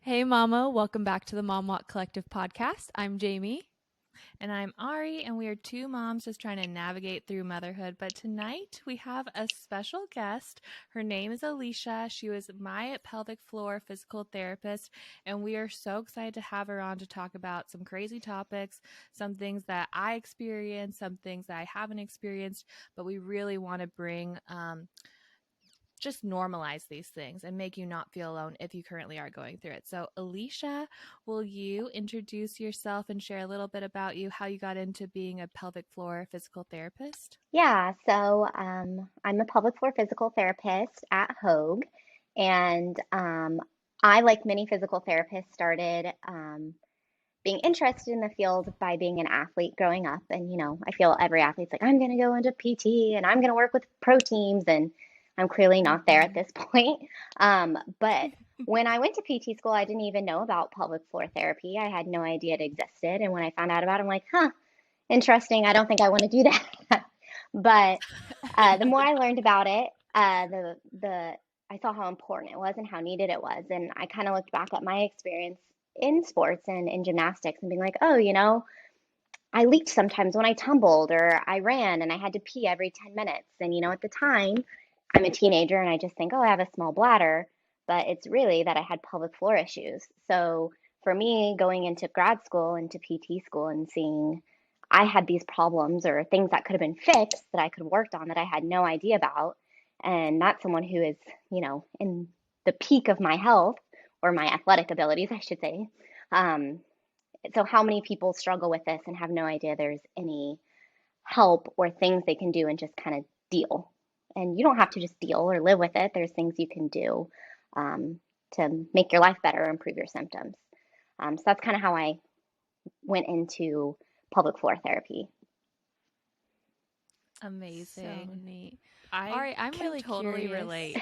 Hey, Mama. Welcome back to the Mom Walk Collective podcast. I'm Jamie. And I'm Ari, and we are two moms just trying to navigate through motherhood. But tonight we have a special guest. Her name is Alicia. She was my pelvic floor physical therapist, and we are so excited to have her on to talk about some crazy topics, some things that I experienced, some things that I haven't experienced, but we really want to bring just normalize these things and make you not feel alone if you currently are going through it. So, Alicia, will you introduce yourself and share a little bit about you, how you got into being a pelvic floor physical therapist? I'm a pelvic floor physical therapist at Hoag, and I, like many physical therapists, started being interested in the field by being an athlete growing up. And I feel every athlete's like, I'm going to go into PT and I'm going to work with pro teams, and I'm clearly not there at Mm-hmm. this point. But when I went to PT school, I didn't even know about pelvic floor therapy. I had no idea it existed, and when I found out about it, I'm like, huh, interesting. I don't think I want to do that. But the more I learned about it, the I saw how important it was and how needed it was, and I kind of looked back at my experience in sports and in gymnastics and being like, oh, I leaked sometimes when I tumbled or I ran and I had to pee every 10 minutes. And at the time, I'm a teenager and I just think, oh, I have a small bladder, but it's really that I had pelvic floor issues. So for me, going into grad school, into PT school, and seeing I had these problems or things that could have been fixed that I could have worked on that I had no idea about, and not someone who is, in the peak of my health or my athletic abilities, I should say. Um, so how many people struggle with this and have no idea there's any help or things they can do and just kind of deal. And you don't have to just deal or live with it. There's things you can do um, to make your life better or improve your symptoms. So that's kind of how I went into pelvic floor therapy. So Amazing. neat. I Ari, I'm can really totally curious. relate.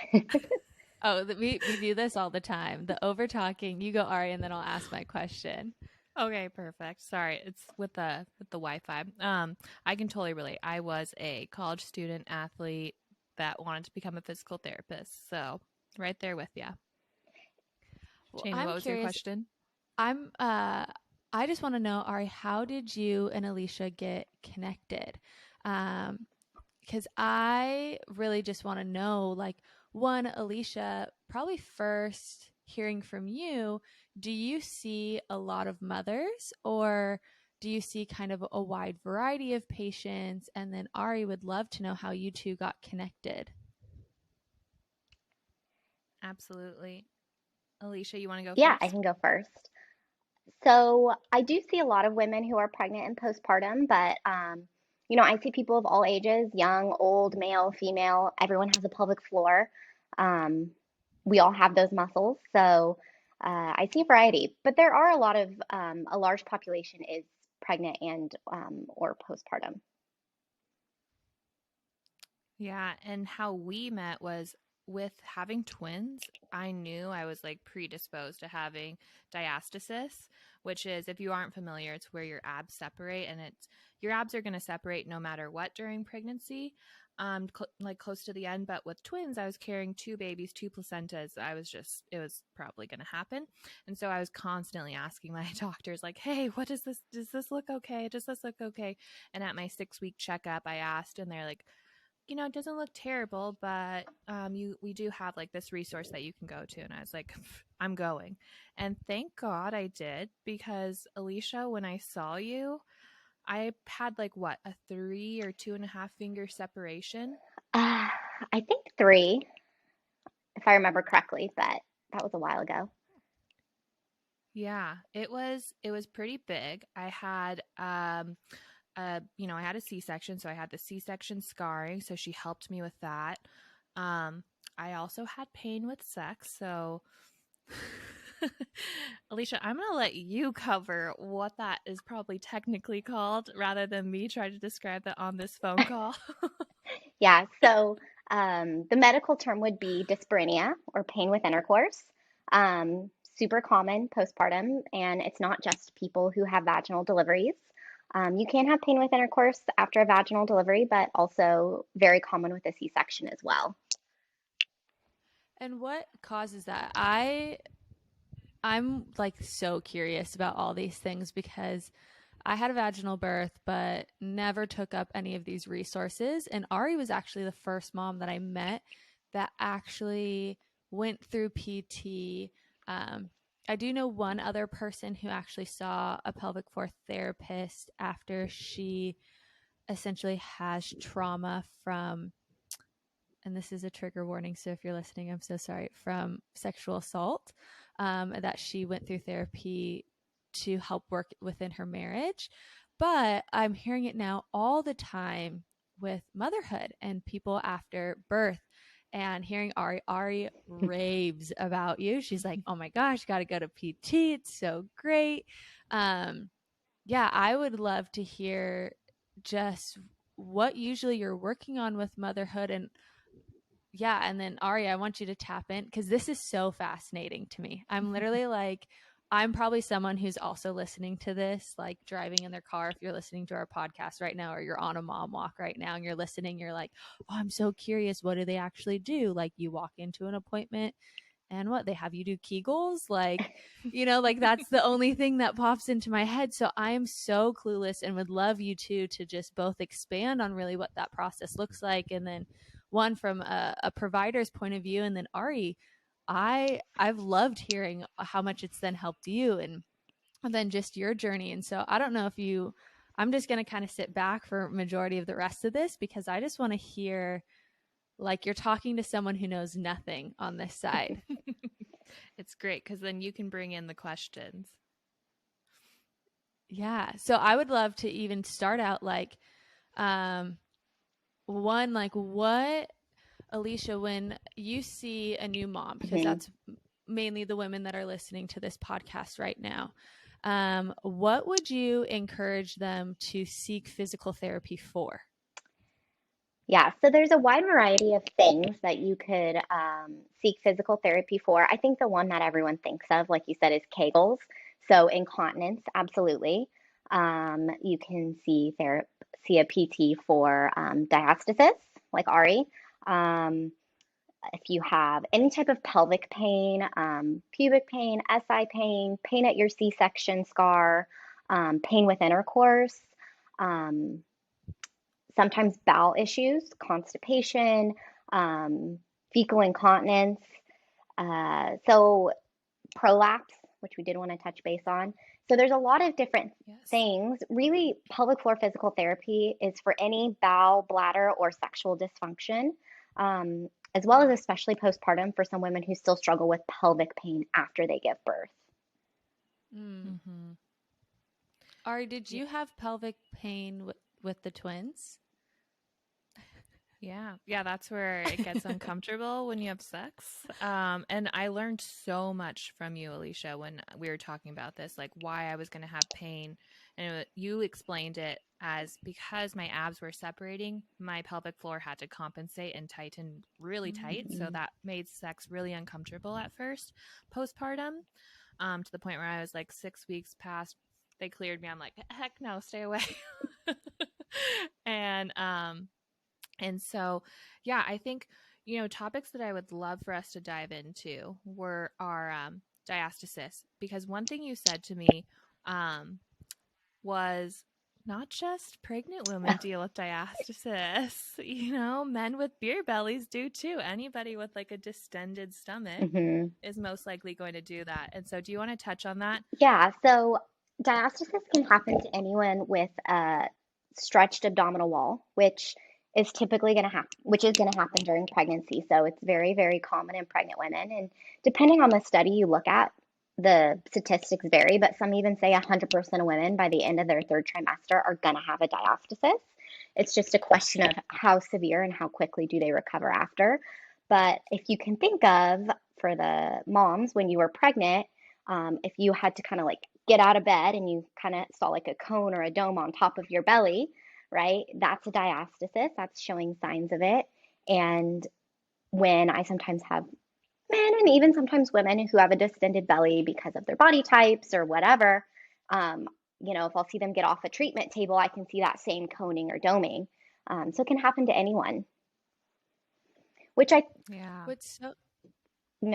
Oh, we do this all the time. The over talking. You go, Ari, and then I'll ask my question. Okay, perfect. Sorry, it's with the Wi-Fi. I can totally relate. I was a college student athlete that wanted to become a physical therapist. So, right there with you. Well, Jamie, I'm what was your curious. question? I'm I just want to know, Ari, how did you and Alicia get connected? Because I really just want to know, like, one, Alicia, probably first hearing from you, do you see a lot of mothers or do you see kind of a wide variety of patients? And then Ari would love to know how you two got connected. Absolutely. Alicia, you want to go Yeah, I first? can go first. So I do see a lot of women who are pregnant and postpartum, but I see people of all ages, young, old, male, female. Everyone has a pelvic floor. Um, we all have those muscles, so I see a variety. But there are a large population is pregnant and or postpartum. Yeah, and how we met was with having twins. I knew I was like predisposed to having diastasis, which is, if you aren't familiar, it's where your abs separate, and it's your abs are going to separate no matter what during pregnancy, like close to the end. But with twins, I was carrying two babies, two placentas. It was probably going to happen, and so I was constantly asking my doctors, like, "Hey, what does this? Does this look okay? Does this look okay?" And at my 6 week checkup, I asked, and they're like, it doesn't look terrible, but we do have like this resource that you can go to. And I was like, I'm going. And thank God I did, because Alicia, when I saw you, I had like what, a 3 or 2.5 finger separation. Uh, I think three, if I remember correctly, but that was a while ago. Yeah, it was pretty big. I had I had a C-section, so I had the C-section scarring, so she helped me with that. Um I also had pain with sex, so Alicia, I'm going to let you cover what that is probably technically called rather than me try to describe that on this phone call. Yeah, so the medical term would be dyspareunia or pain with intercourse. Super common postpartum, and it's not just people who have vaginal deliveries. You can have pain with intercourse after a vaginal delivery, but also very common with a C-section as well. And what causes that? I I'm like so curious about all these things because I had a vaginal birth, but never took up any of these resources. And Ari was actually the first mom that I met that actually went through PT. I do know one other person who actually saw a pelvic floor therapist after she essentially has trauma from, and this is a trigger warning, so if you're listening, I'm so sorry, from sexual assault, that she went through therapy to help work within her marriage. But I'm hearing it now all the time with motherhood and people after birth, and hearing Ari raves about you. She's like, oh my gosh, got to go to PT. It's so great. Yeah, I would love to hear just what usually you're working on with motherhood. And yeah, and then Ari, I want you to tap in because this is so fascinating to me. I'm literally like, I'm probably someone who's also listening to this, like driving in their car. If you're listening to our podcast right now, or you're on a mom walk right now and you're listening, you're like, oh, I'm so curious. What do they actually do? Like, you walk into an appointment and what, they have you do Kegels, like, like that's the only thing that pops into my head. So I am so clueless and would love you two to just both expand on really what that process looks like, and then one from a provider's point of view, and then Ari, I've loved hearing how much it's then helped you, and then just your journey. And so I don't know if you, I'm just going to kind of sit back for majority of the rest of this because I just want to hear, like, you're talking to someone who knows nothing on this side. It's great because then you can bring in the questions. Yeah. So I would love to even start out like, one, like what, Alicia, when you see a new mom, because that's mainly the women that are listening to this podcast right now, what would you encourage them to seek physical therapy for? Yeah, so there's a wide variety of things that you could seek physical therapy for. I think the one that everyone thinks of, like you said, is Kegels. So incontinence, absolutely. You can see a PT for diastasis, like Ari. Um, if you have any type of pelvic pain, pubic pain, SI pain, pain at your C-section scar, pain with intercourse, um, sometimes bowel issues, constipation, um, fecal incontinence. So prolapse, which we did want to touch base on. So there's a lot of different things. Really, pelvic floor physical therapy is for any bowel, bladder, or sexual dysfunction, as well as especially postpartum for some women who still struggle with pelvic pain after they give birth. Mm-hmm. Ari, did you have pelvic pain with the twins? Yeah, that's where it gets uncomfortable when you have sex. And I learned so much from you, Alicia, when we were talking about this, like why I was going to have pain. And you explained it as because my abs were separating, my pelvic floor had to compensate and tighten really tight. So that made sex really uncomfortable at first, postpartum, to the point where I was like 6 weeks past, they cleared me. I'm like, heck no, stay away. And so, yeah, I think, topics that I would love for us to dive into are diastasis, because one thing you said to me was not just pregnant women deal with diastasis, men with beer bellies do too. Anybody with like a distended stomach is most likely going to do that. And so do you want to touch on that? Yeah, so diastasis can happen to anyone with a stretched abdominal wall, which is going to happen during pregnancy. So it's very, very common in pregnant women. And depending on the study you look at, the statistics vary, but some even say 100% of women by the end of their third trimester are going to have a diastasis. It's just a question of how severe and how quickly do they recover after. But if you can think of, for the moms, when you were pregnant, if you had to kind of like get out of bed and you kind of saw like a cone or a dome on top of your belly, right? That's a diastasis. That's showing signs of it. And when I sometimes have men and even sometimes women who have a distended belly because of their body types or whatever, if I'll see them get off a treatment table, I can see that same coning or doming. So it can happen to anyone. No,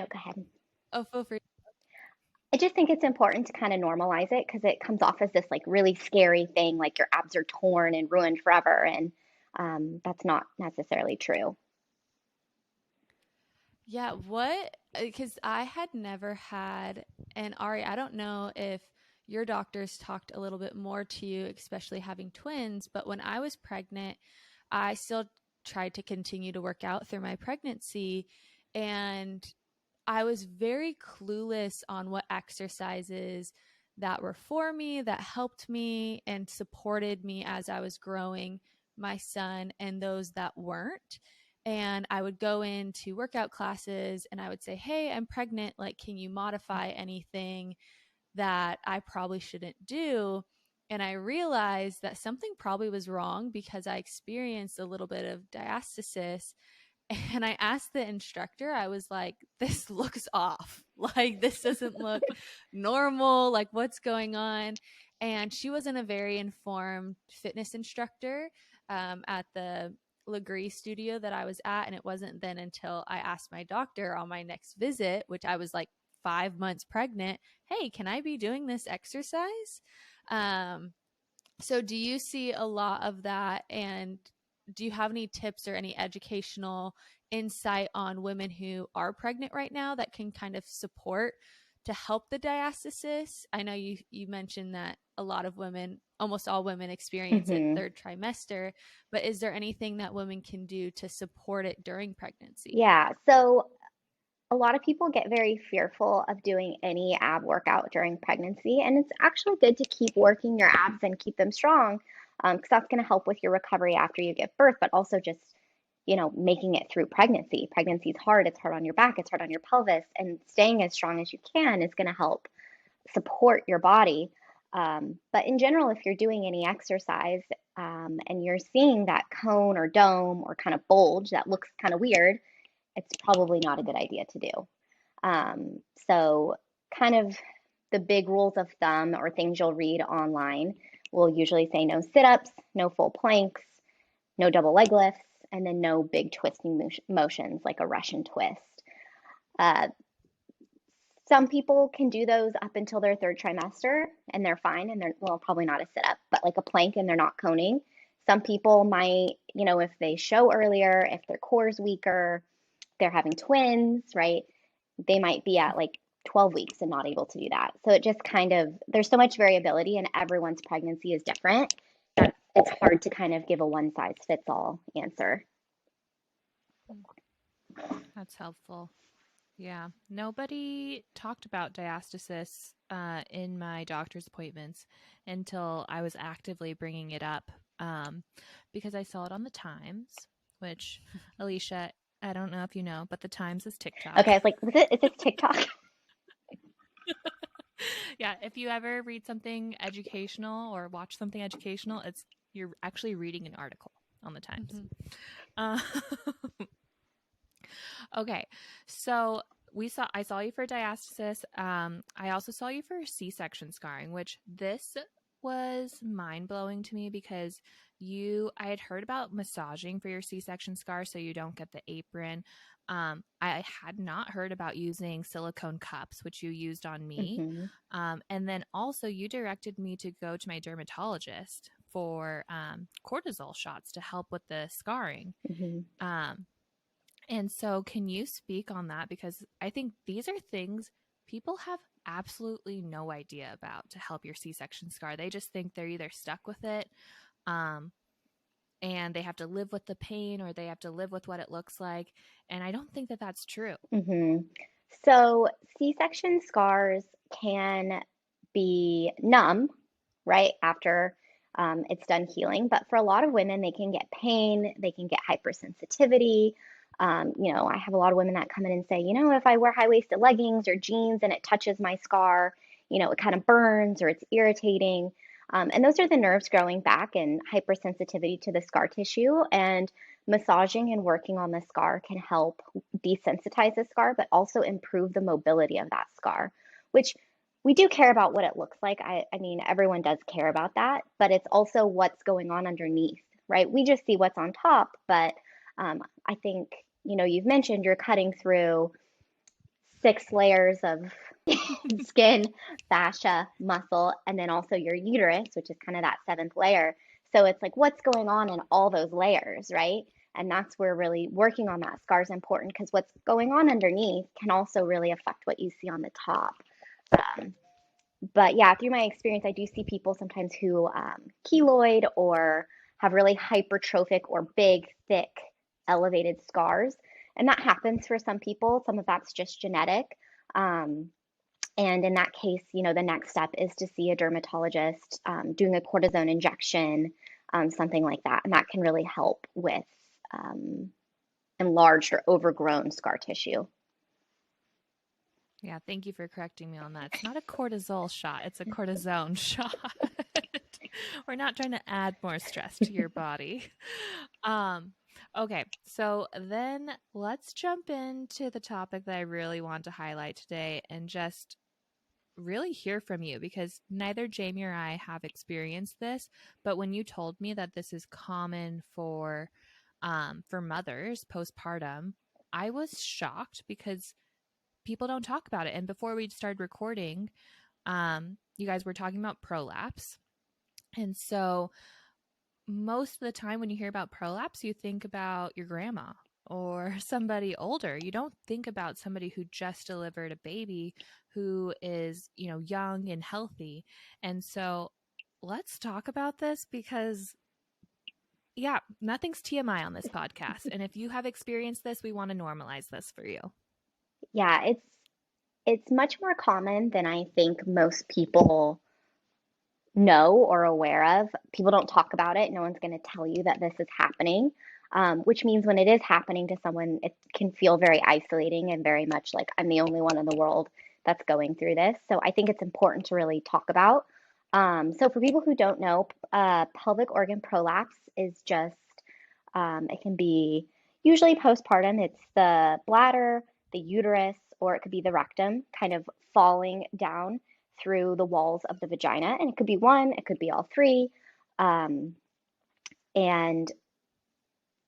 go ahead. Oh, feel free. I just think it's important to kind of normalize it because it comes off as this like really scary thing, like your abs are torn and ruined forever. And that's not necessarily true. Yeah, what? Because I had never had, and Ari, I don't know if your doctors talked a little bit more to you, especially having twins, but when I was pregnant, I still tried to continue to work out through my pregnancy. And I was very clueless on what exercises that were for me, that helped me and supported me as I was growing my son, and those that weren't. And I would go into workout classes and I would say, "Hey, I'm pregnant. Like, can you modify anything that I probably shouldn't do?" And I realized that something probably was wrong because I experienced a little bit of diastasis. And I asked the instructor, I was like, "This looks off. Like, this doesn't look normal. Like, what's going on?" And she wasn't a very informed fitness instructor at the Legree studio that I was at. And it wasn't then until I asked my doctor on my next visit, which I was like 5 months pregnant, "Hey, can I be doing this exercise?" Um, so do you see a lot of that? And do you have any tips or any educational insight on women who are pregnant right now that can kind of support to help the diastasis? I know you mentioned that a lot of women, almost all women, experience it Hmm. third trimester, but is there anything that women can do to support it during pregnancy? Yeah. So a lot of people get very fearful of doing any ab workout during pregnancy, and it's actually good to keep working your abs and keep them strong because that's going to help with your recovery after you give birth, but also just, making it through pregnancy. Pregnancy is hard. It's hard on your back, it's hard on your pelvis, and staying as strong as you can is going to help support your body. But in general, if you're doing any exercise and you're seeing that cone or dome or kind of bulge that looks kind of weird, it's probably not a good idea to do. So, kind of the big rules of thumb or things you'll read online will usually say no sit ups, no full planks, no double leg lifts, and then no big twisting motions like a Russian twist. Uh, some people can do those up until their third trimester and they're fine and they're, well, probably not a sit up, but like a plank and they're not coning. Some people might, if they show earlier, if their core is weaker, they're having twins, right? They might be at like 12 weeks and not able to do that. So it just kind of, there's so much variability and everyone's pregnancy is different that it's hard to kind of give a one size fits all answer. That's helpful. Yeah. Nobody talked about diastasis in my doctor's appointments until I was actively bringing it up because I saw it on the Times, which, Alicia, I don't know if you know, but the Times is TikTok. Okay, I was like, is this TikTok? Yeah, if you ever read something educational or watch something educational, you're actually reading an article on the Times. Mm-hmm. Okay, so I saw you for diastasis. I also saw you for C-section scarring, which this was mind blowing to me because I had heard about massaging for your C-section scar so you don't get the apron. I had not heard about using silicone cups, which you used on me. Mm-hmm. And then also you directed me to go to my dermatologist for cortisol shots to help with the scarring. Mm-hmm. And so, can you speak on that? Because I think these are things people have absolutely no idea about to help your C-section scar. They just think they're either stuck with it and they have to live with the pain or they have to live with what it looks like. And I don't think that that's true. Mm-hmm. So C-section scars can be numb, right, after it's done healing. But for a lot of women, they can get pain, they can get hypersensitivity. I have a lot of women that come in and say, if I wear high-waisted leggings or jeans and it touches my scar, it kind of burns or it's irritating. And those are the nerves growing back and hypersensitivity to the scar tissue. And massaging and working on the scar can help desensitize the scar, but also improve the mobility of that scar, which we do care about what it looks like. I mean, everyone does care about that, but it's also what's going on underneath, right? We just see what's on top, but I think, you've mentioned you're cutting through 6 layers of skin, fascia, muscle, and then also your uterus, which is kind of that seventh layer. So it's like what's going on in all those layers, right? And that's where really working on that scar is important because what's going on underneath can also really affect what you see on the top. Um, but yeah, through my experience, I do see people sometimes who keloid or have really hypertrophic or big, thick, elevated scars. And that happens for some people. Some of that's just genetic. Um, and in that case, the next step is to see a dermatologist, doing a cortisone injection, something like that. And that can really help with um, enlarged or overgrown scar tissue. Yeah, thank you for correcting me on that. It's not a cortisol shot, it's a cortisone shot. We're not trying to add more stress to your body. Okay, so then let's jump into the topic that I really want to highlight today and just really hear from you because neither Jamie or I have experienced this, but when you told me that this is common for mothers postpartum, I was shocked because people don't talk about it. And before we started recording, you guys were talking about prolapse. And so most of the time when you hear about prolapse, you think about your grandma or somebody older. You don't think about somebody who just delivered a baby who is, young and healthy. And so let's talk about this because yeah, nothing's TMI on this podcast. And if you have experienced this, we want to normalize this for you. Yeah, it's much more common than I think most people know or aware of. People don't talk about it. No one's going to tell you that this is happening, which means when it is happening to someone, it can feel very isolating and very much like I'm the only one in the world that's going through this. So I think it's important to really talk about. So for people who don't know, pelvic organ prolapse is just, it can be usually postpartum. It's the bladder, the uterus, or it could be the rectum kind of falling down through the walls of the vagina. And it could be one, it could be all three. Um, and,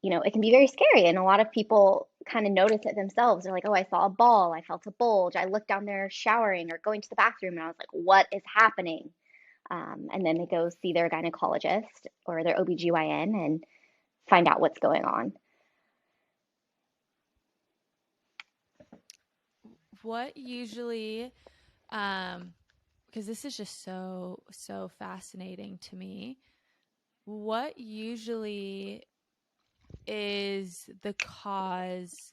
it can be very scary. And a lot of people kind of notice it themselves. They're like, oh, I saw a ball. I felt a bulge. I looked down there showering or going to the bathroom. And I was like, what is happening? And then they go see their gynecologist or their OBGYN and find out what's going on. What usually, because this is just so fascinating to me, what usually is the cause?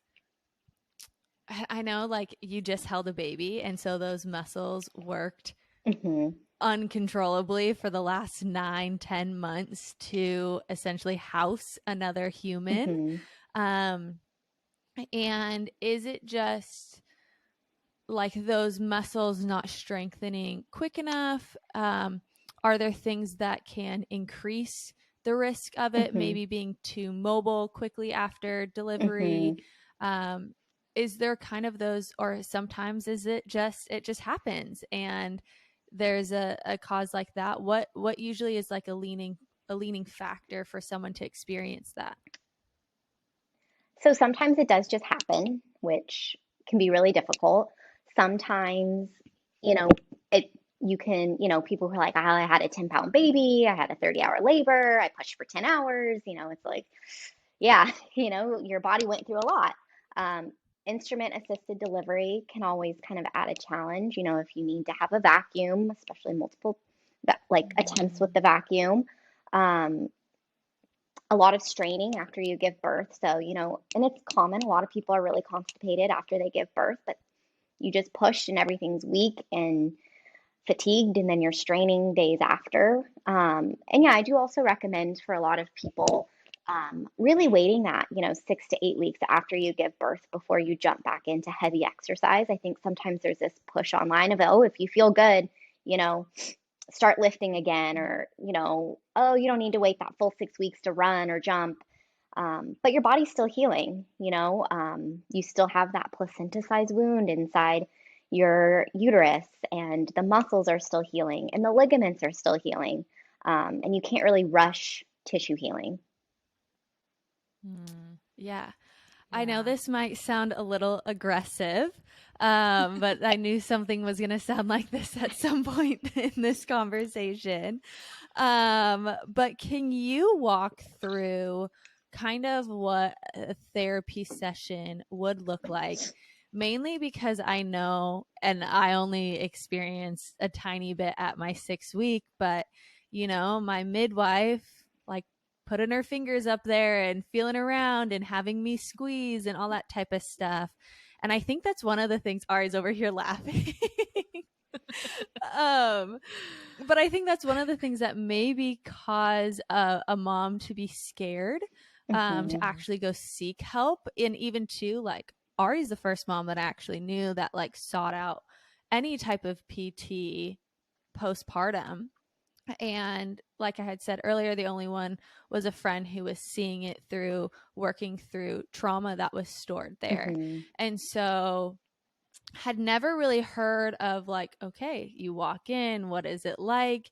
I know, like, you just held a baby, and so those muscles worked Mm-hmm. uncontrollably for the last 9-10 months to essentially house another human. Mm-hmm. And is it just like those muscles not strengthening quick enough? Are there things that can increase the risk of it, Mm-hmm. maybe being too mobile quickly after delivery? Mm-hmm. Is there kind of those, or sometimes is it just happens and there's a cause like that? What usually is like a leaning factor for someone to experience that? So sometimes it does just happen, which can be really difficult. Sometimes, you know, it you can, people who are like, oh, I had a 10-pound baby, I had a 30-hour labor, I pushed for 10 hours, it's like, yeah, your body went through a lot. Um, Instrument assisted delivery can always kind of add a challenge, if you need to have a vacuum, especially multiple like attempts with the vacuum. Um, a lot of straining after you give birth. So, and it's common. A lot of people are really constipated after they give birth, but you just push and everything's weak and fatigued, and then you're straining days after. And yeah, I do also recommend for a lot of people really waiting that, 6 to 8 weeks after you give birth before you jump back into heavy exercise. I think sometimes there's this push online of, oh, if you feel good, you know, start lifting again, or, oh, you don't need to wait that full 6 weeks to run or jump. But your body's still healing, you still have that placenta sized wound inside your uterus, and the muscles are still healing, and the ligaments are still healing. And you can't really rush tissue healing. Yeah. I know this might sound a little aggressive, But I knew something was going to sound like this at some point in this conversation. But can you walk through kind of what a therapy session would look like? Mainly because I know, and I only experienced a tiny bit at my 6th week, but my midwife, like, putting her fingers up there and feeling around and having me squeeze and all that type of stuff. And I think that's one of the things. Ari's over here laughing. But I think that's one of the things that maybe cause a mom to be scared to actually go seek help. And even too, like, Ari's the first mom that I actually knew that like sought out any type of PT postpartum. And like I had said earlier, the only one was a friend who was seeing it through working through trauma that was stored there. And so had never really heard of like, okay, you walk in, what is it like?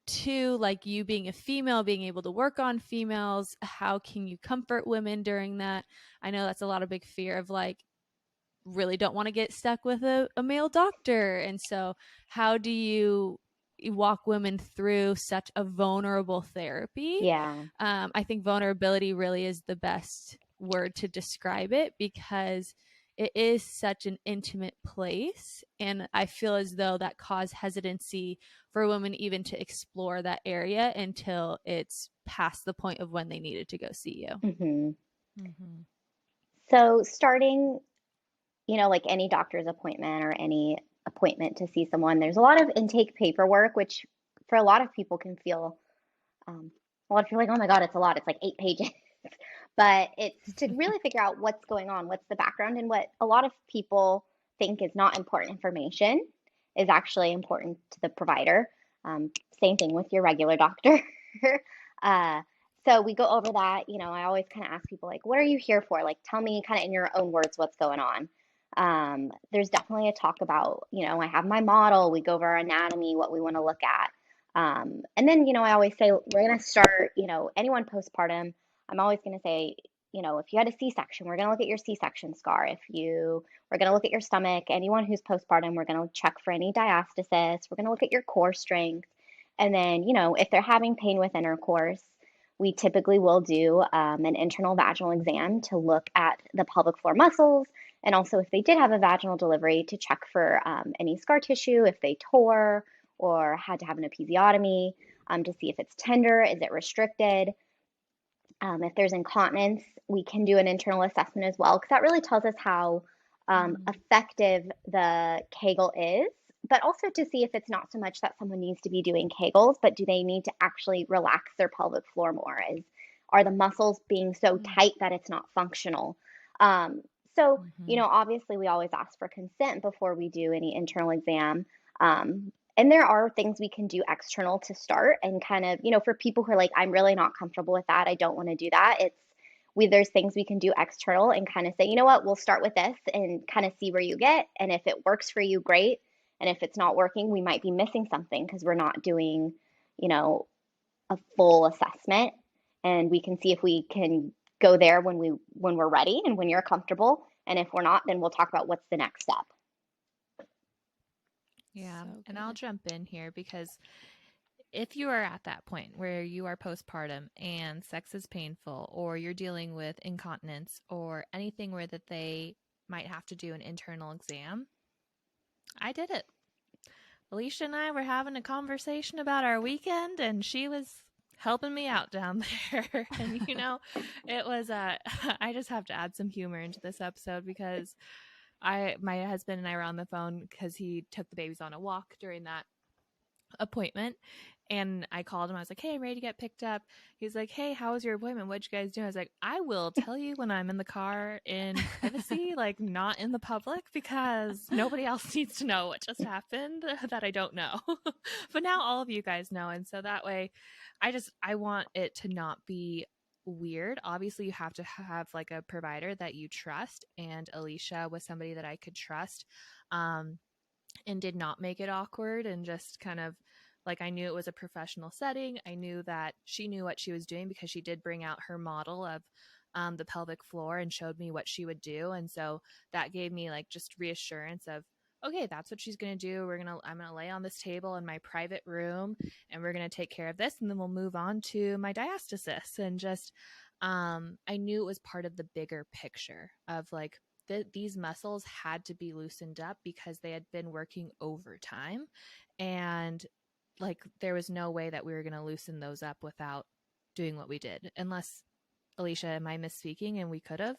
To like you being a female, being able to work on females, how can you comfort women during that? I know that's a lot of big fear of like, really don't want to get stuck with a male doctor. And so how do you walk women through such a vulnerable therapy? Yeah. I think vulnerability really is the best word to describe it, because it is such an intimate place. And I feel as though that caused hesitancy for women even to explore that area until it's past the point of when they needed to go see you. So starting, like any doctor's appointment or any appointment to see someone, there's a lot of intake paperwork, which for a lot of people can feel, a lot of people are like, oh my God, it's a lot. It's like 8 pages. But it's to really figure out what's going on, what's the background, and what a lot of people think is not important information is actually important to the provider. Same thing with your regular doctor. uh, so we go over that. I always kind of ask people, like, what are you here for? Like, tell me kind of in your own words what's going on. There's definitely a talk about, I have my model. We go over our anatomy, what we want to look at. And then, I always say we're going to start, anyone postpartum. I'm always going to say, if you had a C-section, we're going to look at your C-section scar. We're going to look at your stomach. Anyone who's postpartum, we're going to check for any diastasis. We're going to look at your core strength. And then, if they're having pain with intercourse, we typically will do an internal vaginal exam to look at the pelvic floor muscles. And also, if they did have a vaginal delivery, to check for any scar tissue, if they tore or had to have an episiotomy, to see if it's tender, is it restricted. If there's incontinence, we can do an internal assessment as well, because that really tells us how effective the Kegel is, but also to see if it's not so much that someone needs to be doing Kegels, but do they need to actually relax their pelvic floor more? Are the muscles being so tight that it's not functional? So, obviously we always ask for consent before we do any internal exam. And there are things we can do external to start, and kind of, for people who are like, I'm really not comfortable with that, I don't want to do that. There's things we can do external and kind of say, you know what, we'll start with this and kind of see where you get. And if it works for you, great. And if it's not working, we might be missing something because we're not doing, a full assessment. And we can see if we can go there when we're ready and when you're comfortable. And if we're not, then we'll talk about what's the next step. Yeah. And I'll jump in here, because if you are at that point where you are postpartum and sex is painful, or you're dealing with incontinence or anything where that they might have to do an internal exam, I did it. Alicia and I were having a conversation about our weekend, and she was helping me out down there. And, it was, I just have to add some humor into this episode, because my husband and I were on the phone because he took the babies on a walk during that appointment. And I called him. I was like, hey, I'm ready to get picked up. He's like, hey, how was your appointment? What'd you guys do? I was like, I will tell you when I'm in the car in privacy, like not in the public, because nobody else needs to know what just happened that I don't know. But now all of you guys know. And so that way I want it to not be weird. Obviously, you have to have like a provider that you trust. And Alicia was somebody that I could trust, and did not make it awkward, and just kind of, like, I knew it was a professional setting. I knew that she knew what she was doing, because she did bring out her model of the pelvic floor and showed me what she would do. And so that gave me like just reassurance of, okay, that's what she's going to do. I'm going to lay on this table in my private room and we're going to take care of this. And then we'll move on to my diastasis. And just, I knew it was part of the bigger picture of like, these muscles had to be loosened up because they had been working overtime, and like there was no way that we were going to loosen those up without doing what we did. Unless, Alicia, am I misspeaking and we could have?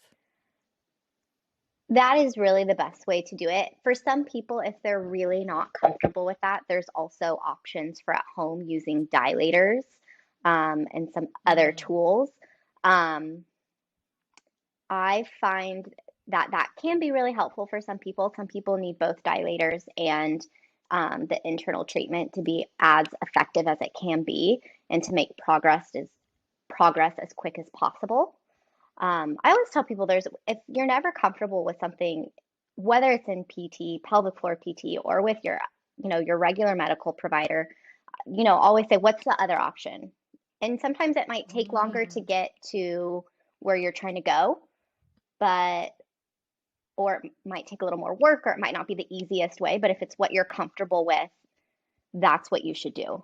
That is really the best way to do it. For some people, if they're really not comfortable with that, there's also options for at home using dilators, and some other tools. Um, I find that that can be really helpful for some people. Some people need both dilators and the internal treatment to be as effective as it can be and to make progress as quick as possible. I always tell people if you're never comfortable with something, whether it's in PT, pelvic floor PT, or with your regular medical provider, always say, what's the other option? And sometimes it might take longer to get to where you're trying to go, but or it might take a little more work, or it might not be the easiest way, but if it's what you're comfortable with, that's what you should do.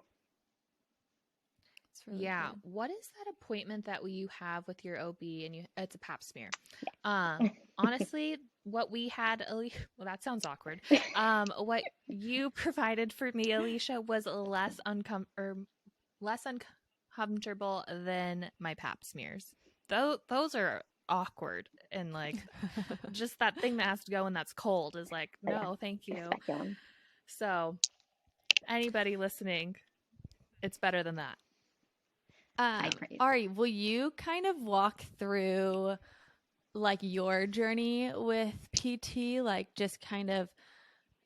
Really Yeah. good. What is that appointment that you have with your OB and it's a pap smear? Honestly, what we had, well, that sounds awkward. What you provided for me, Alicia, was less uncomfortable than my pap smears. Those are awkward, and like just that thing that has to go and that's cold is like, no, thank you. Speculum. So anybody listening, it's better than that. Ari, will you kind of walk through like your journey with PT? Like just kind of,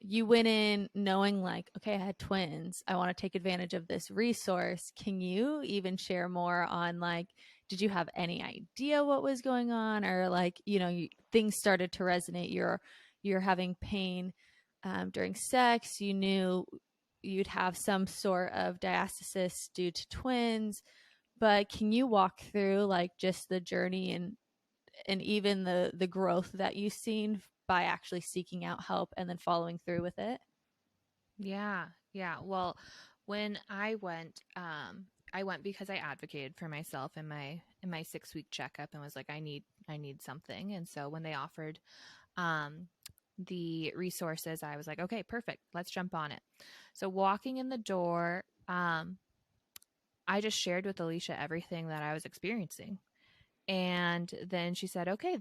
you went in knowing like, okay, I had twins. I want to take advantage of this resource. Can you even share more on like, did you have any idea what was going on, or like, things started to resonate? You're having pain during sex. You knew you'd have some sort of diastasis due to twins. But can you walk through like just the journey and even the growth that you've seen by actually seeking out help and then following through with it? Yeah. Well, when I went because I advocated for myself in my 6-week checkup and was like, I need something. And so when they offered the resources, I was like, okay, perfect. Let's jump on it. So walking in the door, I just shared with Alicia everything that I was experiencing. And then she said, okay,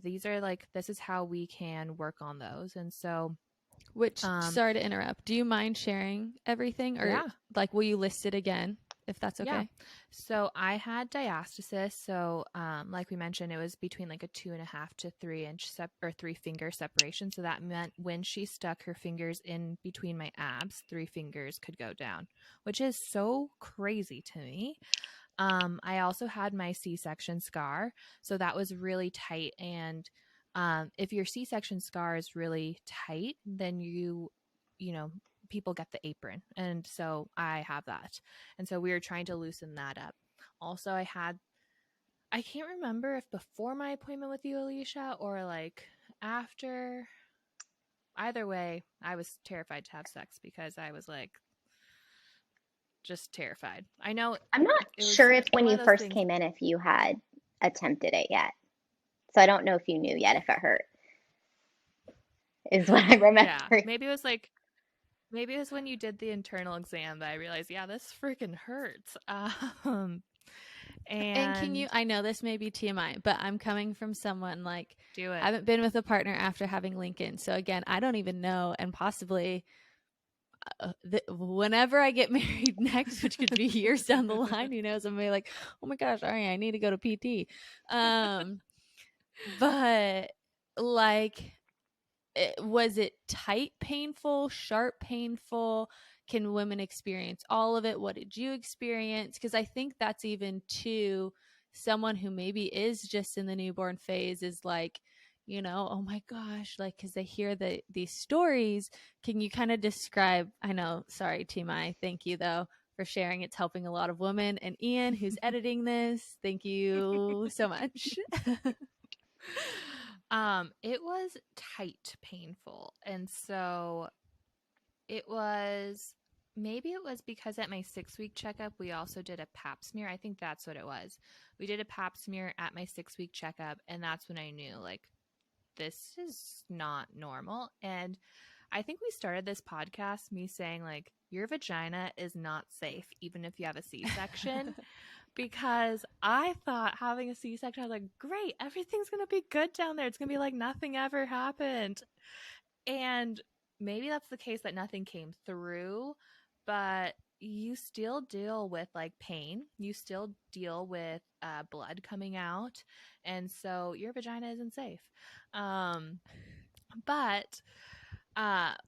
this is how we can work on those. And so, sorry to interrupt. Do you mind sharing everything, or like, will you list it again if that's okay? Yeah. So I had diastasis. So, like we mentioned, it was between like a 2.5 to 3 inch or 3 finger separation. So that meant when she stuck her fingers in between my abs, 3 fingers could go down, which is so crazy to me. I also had my C-section scar. So that was really tight. And if your C-section scar is really tight, then people get the apron. And so I have that. And so we were trying to loosen that up. Also, I can't remember if before my appointment with you, Alicia, or like after. Either way, I was terrified to have sex because I was like, just terrified. I know I'm not sure if when you first came in, if you had attempted it yet. So I don't know if you knew yet if it hurt, is what I remember. Yeah, maybe it was when you did the internal exam that I realized, yeah, this freaking hurts. And can you, I know this may be TMI, but I'm coming from someone like, do it. I haven't been with a partner after having Lincoln. So again, I don't even know. And possibly whenever I get married next, which could be years down the line, who knows, I'm gonna be like, oh my gosh, Ari, I need to go to PT. But like, was it tight, painful, sharp, painful? Can women experience all of it? What did you experience? Because I think that's even to someone who maybe is just in the newborn phase is like, oh my gosh, like, because they hear these stories. Can you kind of describe, I know, sorry, TMI, thank you though, for sharing. It's helping a lot of women. And Ian, who's editing this, thank you so much. It was tight painful. And so maybe it was because at my 6-week checkup, we also did a pap smear. I think that's what it was. We did a pap smear at my 6-week checkup, and that's when I knew, like, this is not normal. And I think we started this podcast me saying, like, your vagina is not safe, even if you have a C-section. Because I thought having a C-section, I was like, great, everything's going to be good down there. It's going to be like nothing ever happened. And maybe that's the case, that nothing came through, but you still deal with like pain. You still deal with blood coming out. And so your vagina isn't safe. But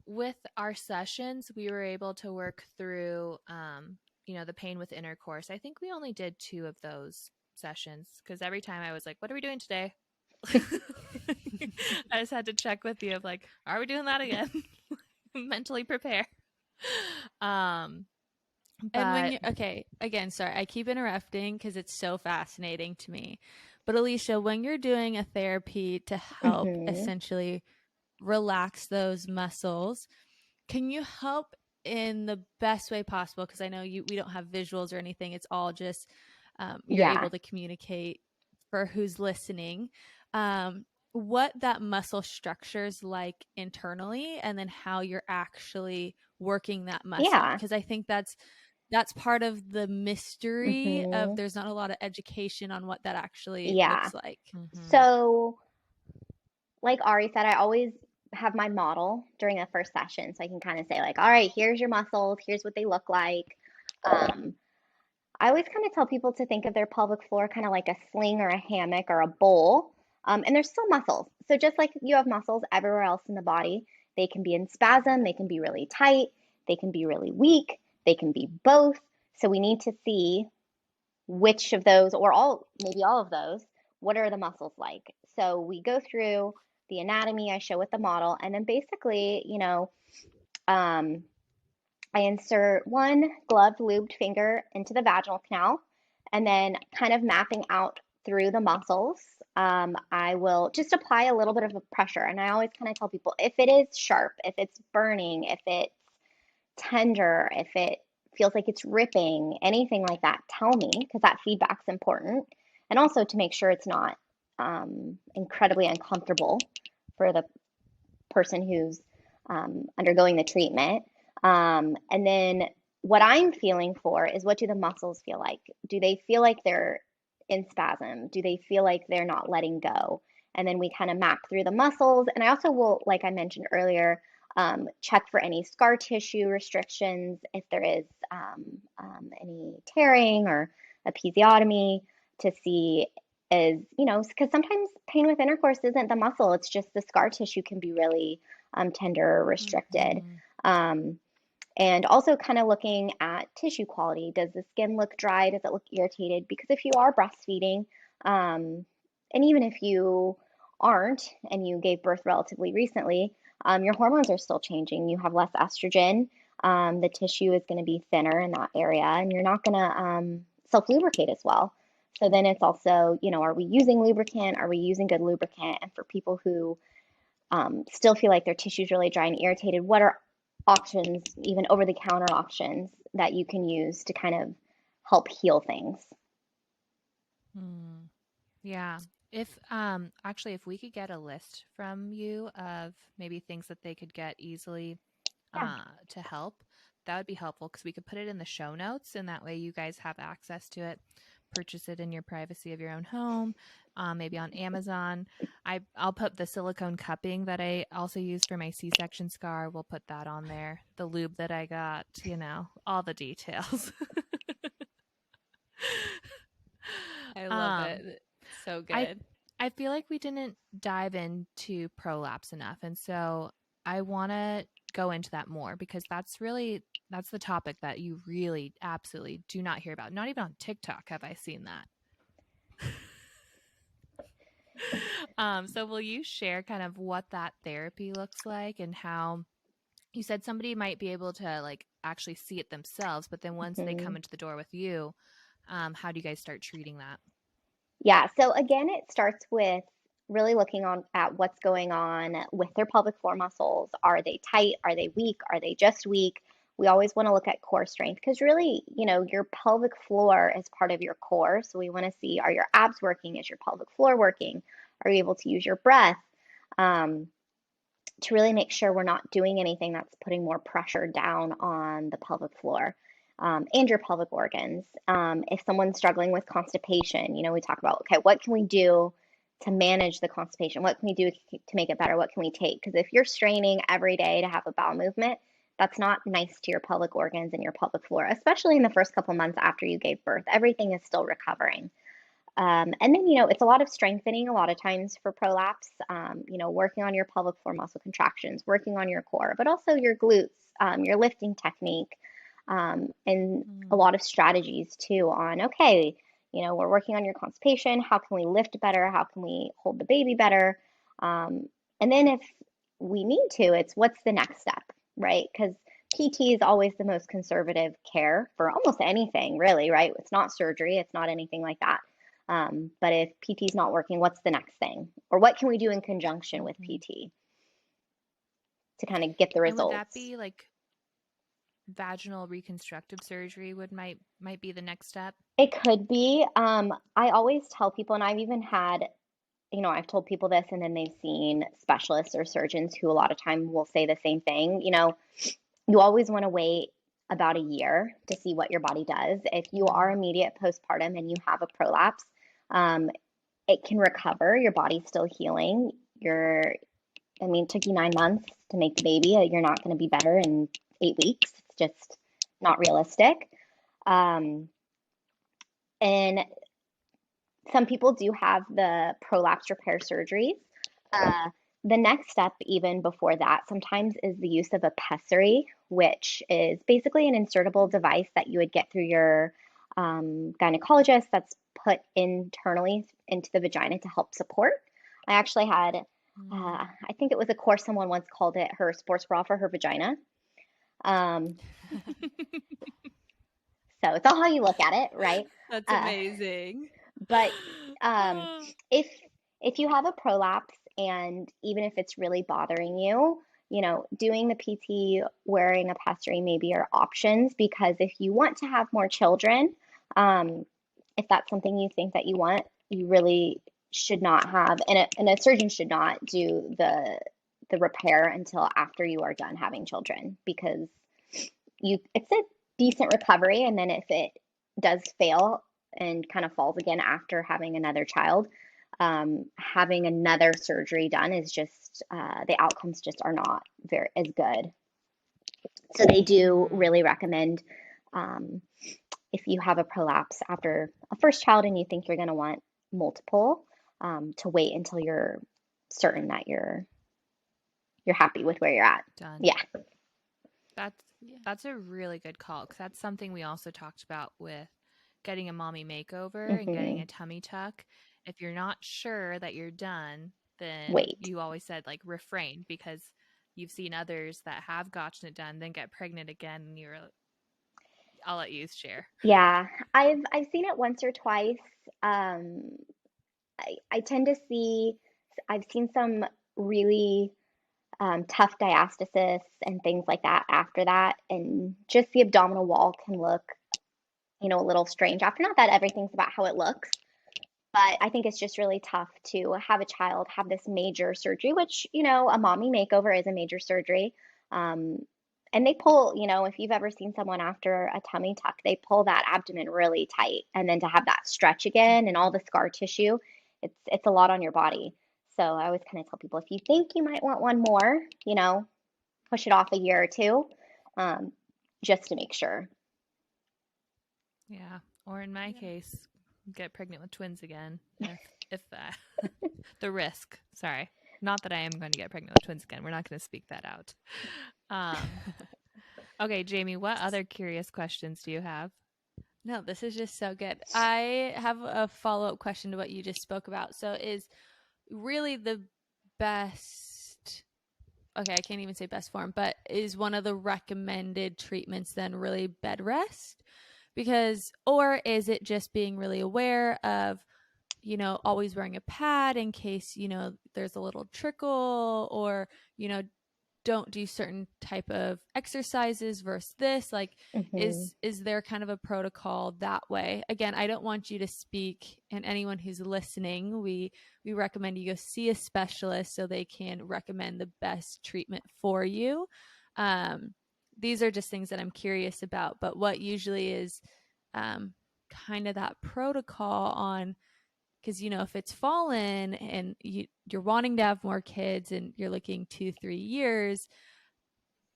with our sessions, we were able to work through, the pain with intercourse. I think we only did 2 of those sessions because every time I was like, what are we doing today? I just had to check with you of like, are we doing that again? Mentally prepare. And when you again, sorry, I keep interrupting because it's so fascinating to me. But Alicia, when you're doing a therapy to help essentially relax those muscles, can you help in the best way possible? Because I know we don't have visuals or anything. It's all just you're able to communicate for who's listening. What that muscle structures like internally, and then how you're actually working that muscle. Because I think that's part of the mystery of there's not a lot of education on what that actually looks like. So like Ari said, I always have my model during the first session, so I can kind of say like, all right, here's your muscles, here's what they look like. I always kind of tell people to think of their pelvic floor kind of like a sling or a hammock or a bowl. And there's still muscles. So just like you have muscles everywhere else in the body, they can be in spasm, they can be really tight, they can be really weak, they can be both. So we need to see which of those, or maybe all of those, what are the muscles like? So we go through the anatomy I show with the model, and then basically, I insert one gloved, lubed finger into the vaginal canal, and then kind of mapping out through the muscles. I will just apply a little bit of a pressure. And I always kind of tell people, if it is sharp, if it's burning, if it's tender, if it feels like it's ripping, anything like that, tell me, because that feedback's important. And also to make sure it's not incredibly uncomfortable for the person who's undergoing the treatment. And then what I'm feeling for is, what do the muscles feel like? Do they feel like they're in spasm? Do they feel like they're not letting go? And then we kind of map through the muscles. And I also will, like I mentioned earlier, check for any scar tissue restrictions, if there is any tearing or episiotomy, to see because sometimes pain with intercourse isn't the muscle, it's just the scar tissue can be really tender or restricted. And also kind of looking at tissue quality. Does the skin look dry? Does it look irritated? Because if you are breastfeeding, and even if you aren't and you gave birth relatively recently, your hormones are still changing. You have less estrogen. The tissue is going to be thinner in that area, and you're not going to self-lubricate as well. So then it's also, are we using lubricant? Are we using good lubricant? And for people who still feel like their tissue is really dry and irritated, what are options, even over-the-counter options, that you can use to kind of help heal things? Yeah. If if we could get a list from you of maybe things that they could get easily to help, that would be helpful, because we could put it in the show notes, and that way you guys have access to it. Purchase it in your privacy of your own home, maybe on Amazon. I'll put the silicone cupping that I also use for my C-section scar. We'll put that on there. The lube that I got, all the details. I love it. So good. I feel like we didn't dive into prolapse enough. And so I want to go into that more, because that's the topic that you really absolutely do not hear about. Not even on TikTok have I seen that. So will you share kind of what that therapy looks like, and how, you said somebody might be able to like actually see it themselves, but then once they come into the door with you, how do you guys start treating that? Yeah, so again, it starts with really looking on at what's going on with their pelvic floor muscles. Are they tight? Are they weak? Are they just weak? We always want to look at core strength because really, your pelvic floor is part of your core. So we want to see, are your abs working? Is your pelvic floor working? Are you able to use your breath? To really make sure we're not doing anything that's putting more pressure down on the pelvic floor and your pelvic organs. If someone's struggling with constipation, we talk about, okay, what can we do to manage the constipation? What can we do to make it better? What can we take? Because if you're straining every day to have a bowel movement, that's not nice to your pelvic organs and your pelvic floor, especially in the first couple months after you gave birth. Everything is still recovering. And then, it's a lot of strengthening a lot of times for prolapse, working on your pelvic floor muscle contractions, working on your core, but also your glutes, your lifting technique, and a lot of strategies too on, okay, we're working on your constipation. How can we lift better? How can we hold the baby better? And then if we need to, it's what's the next step, right? Because PT is always the most conservative care for almost anything, really, right? It's not surgery, it's not anything like that. But if PT is not working, what's the next thing? Or what can we do in conjunction with PT to kind of get the And would results? that be like vaginal reconstructive surgery might be the next step? It could be. I always tell people, and I've even had, I've told people this, and then they've seen specialists or surgeons who a lot of time will say the same thing. You always want to wait about a year to see what your body does. If you are immediate postpartum and you have a prolapse, it can recover. Your body's still healing. It took you 9 months to make the baby. You're not going to be better in 8 weeks. It's just not realistic. And some people do have the prolapse repair surgeries. The next step, even before that, sometimes is the use of a pessary, which is basically an insertable device that you would get through your gynecologist that's put internally into the vagina to help support. I actually had, I think it was a course someone once called it her sports bra for her vagina. So it's all how you look at it, right? That's amazing. But if you have a prolapse and even if it's really bothering you, doing the PT, wearing a pessary maybe are options because if you want to have more children, if that's something you think that you want, you really should not have, and a surgeon should not do the repair until after you are done having children because it's a decent recovery, and then if it does fail and kind of falls again after having another child, having another surgery done is just the outcomes just are not very as good. So they do really recommend if you have a prolapse after a first child and you think you're going to want multiple, to wait until you're certain that you're happy with where you're at. Done. Yeah. That's a really good call because that's something we also talked about with getting a mommy makeover and getting a tummy tuck. If you're not sure that you're done, then Wait. you always said like refrain because you've seen others that have gotten it done, then get pregnant again, and I'll let you share. Yeah, I've seen it once or twice. I tend to see, I've seen some really tough diastasis and things like that after that, and just the abdominal wall can look, a little strange after. Not that everything's about how it looks, but I think it's just really tough to have a child have this major surgery, which, a mommy makeover is a major surgery. And they pull, if you've ever seen someone after a tummy tuck, they pull that abdomen really tight. And then to have that stretch again and all the scar tissue, it's a lot on your body. So I always kind of tell people if you think you might want one more, push it off a year or two, just to make sure. Yeah. Or in my case, get pregnant with twins again. If the risk. Sorry. Not that I am going to get pregnant with twins again. We're not going to speak that out. Okay, Jamie, what other curious questions do you have? No, this is just so good. I have a follow-up question to what you just spoke about. So is really the best okay, I can't even say best form, but is one of the recommended treatments then really bed rest? Because, or is it just being really aware of, always wearing a pad in case, there's a little trickle, or, don't do certain type of exercises versus this, like, Hmm. is there kind of a protocol that way? Again, I don't want you to speak, and anyone who's listening, we recommend you go see a specialist so they can recommend the best treatment for you. um, these are just things that I'm curious about, but what usually is kind of that protocol on, because if it's fallen and you're wanting to have more kids and you're looking 2-3 years,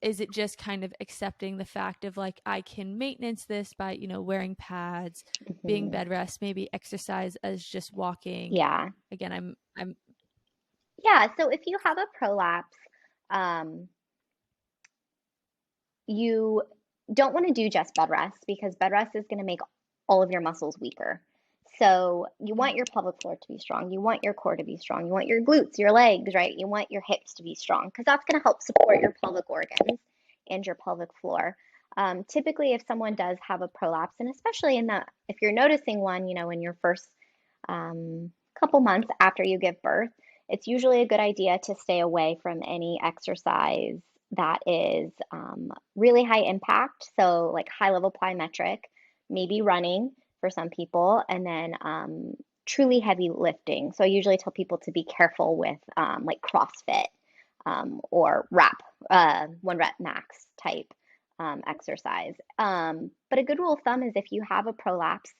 is it just kind of accepting the fact of like, I can maintenance this by wearing pads, being Hmm. bed rest, maybe exercise as just walking? Yeah. Again, I'm Yeah. So if you have a prolapse, um, you don't want to do just bed rest because bed rest is going to make all of your muscles weaker. So you want your pelvic floor to be strong. You want your core to be strong. You want your glutes, your legs, right? You want your hips to be strong because that's going to help support your pelvic organs and your pelvic floor. Typically, if someone does have a prolapse, and especially if you're noticing one, in your first couple months after you give birth, it's usually a good idea to stay away from any exercise that is really high impact. So, like high level plyometric, maybe running for some people, and then truly heavy lifting. So, I usually tell people to be careful with like CrossFit or one rep max type exercise. But a good rule of thumb is if you have a prolapse,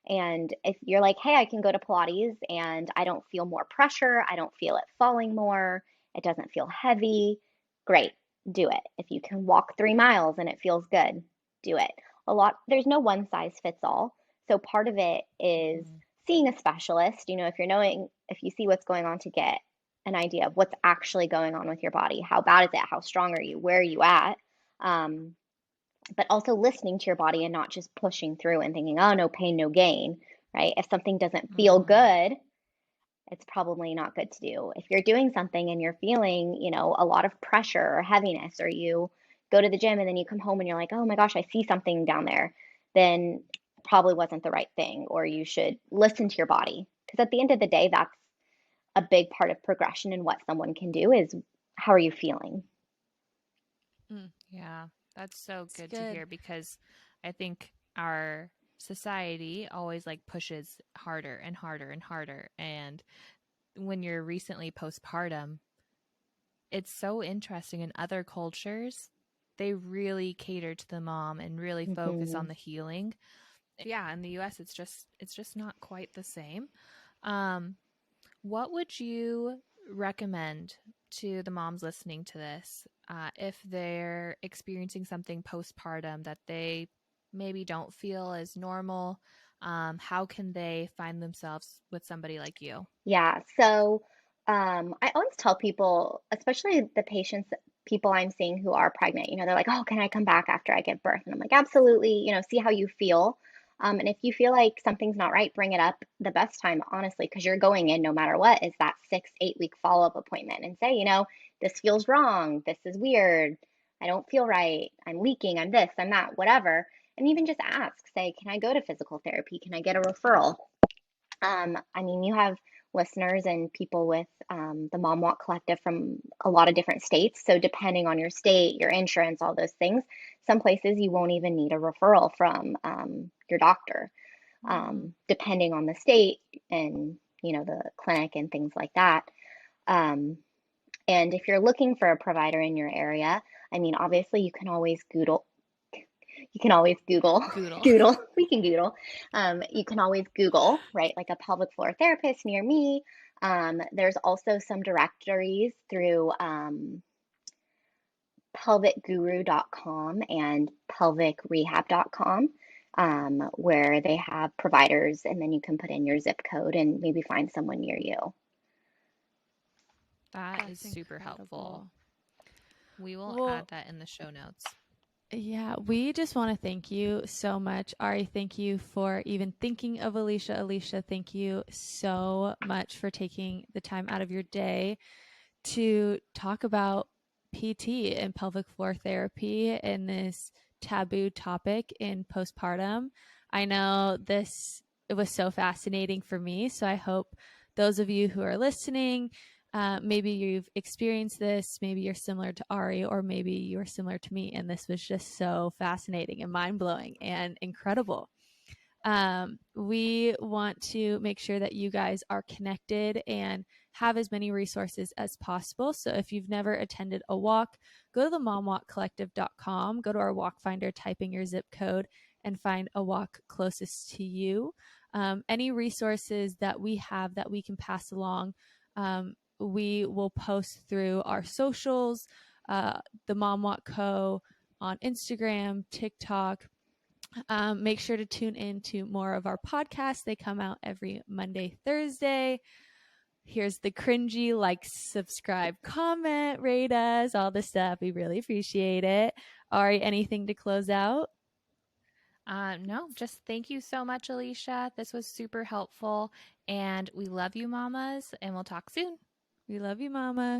and if you're like, hey, I can go to Pilates and I don't feel more pressure, I don't feel it falling more, it doesn't feel heavy, great, do it. If you can walk 3 miles and it feels good, do it. There's no one size fits all. So part of it is Mhm. seeing a specialist, if you see what's going on, to get an idea of what's actually going on with your body. How bad is it? How strong are you? Where are you at? Um, but also listening to your body and not just pushing through and thinking, oh, no pain, no gain, right? If something doesn't feel Mhm. good, it's probably not good to do. If you're doing something and you're feeling, a lot of pressure or heaviness, or you go to the gym and then you come home and you're like, oh my gosh, I see something down there, then probably wasn't the right thing, or you should listen to your body. Because at the end of the day, that's a big part of progression and what someone can do is how are you feeling? Yeah, that's so it's good to good. hear because I think our society always like pushes harder and harder and harder. And when you're recently postpartum, it's so interesting in other cultures. They really cater to the mom and really focus Hmm. on the healing. Yeah, in the US it's just not quite the same. Um what would you recommend to the moms listening to this if they're experiencing something postpartum that they maybe don't feel as normal? How can they find themselves with somebody like you? Yeah. So I always tell people, especially the people I'm seeing who are pregnant, they're like, oh, can I come back after I give birth? And I'm like, absolutely, see how you feel. And if you feel like something's not right, bring it up. The best time, honestly, because you're going in no matter what, is that 6, 8 week follow-up appointment and say, this feels wrong. This is weird. I don't feel right. I'm leaking. I'm this, I'm that, whatever. And even just ask, say, can I go to physical therapy? Can I get a referral? I mean, you have listeners and people with the Mom Walk Collective from a lot of different states. So, depending on your state, your insurance, all those things, some places you won't even need a referral from your doctor, Mm. depending on the state and the clinic and things like that. Um, and if you're looking for a provider in your area, I mean, obviously you can always Google, Goodle. Google, we can Google. You can always Google, right? Like a pelvic floor therapist near me. There's also some directories through pelvicguru.com and pelvicrehab.com, where they have providers, and then you can put in your zip code and maybe find someone near you. That is That's super helpful. incredible. We will Well, add that in the show notes. yeah, we just want to thank you so much. Ari, thank you for even thinking of Alicia. Alicia, thank you so much for taking the time out of your day to talk about PT and pelvic floor therapy and this taboo topic in postpartum. I know it was so fascinating for me. So I hope those of you who are listening, maybe you've experienced this, maybe you're similar to Ari, or maybe you're similar to me, and this was just so fascinating and mind-blowing and incredible. We want to make sure that you guys are connected and have as many resources as possible. So if you've never attended a walk, go to the momwalkcollective.com, go to our walk finder, type in your zip code, and find a walk closest to you. Any resources that we have that we can pass along, we will post through our socials, the Mom Walk Co. on Instagram, TikTok. Make sure to tune in to more of our podcasts. They come out every Monday, Thursday. Here's the cringy, like, subscribe, comment, rate us, all the stuff. We really appreciate it. Ari, anything to close out? No, just thank you so much, Alicia. This was super helpful. And we love you, mamas, and we'll talk soon. We love you, Mama.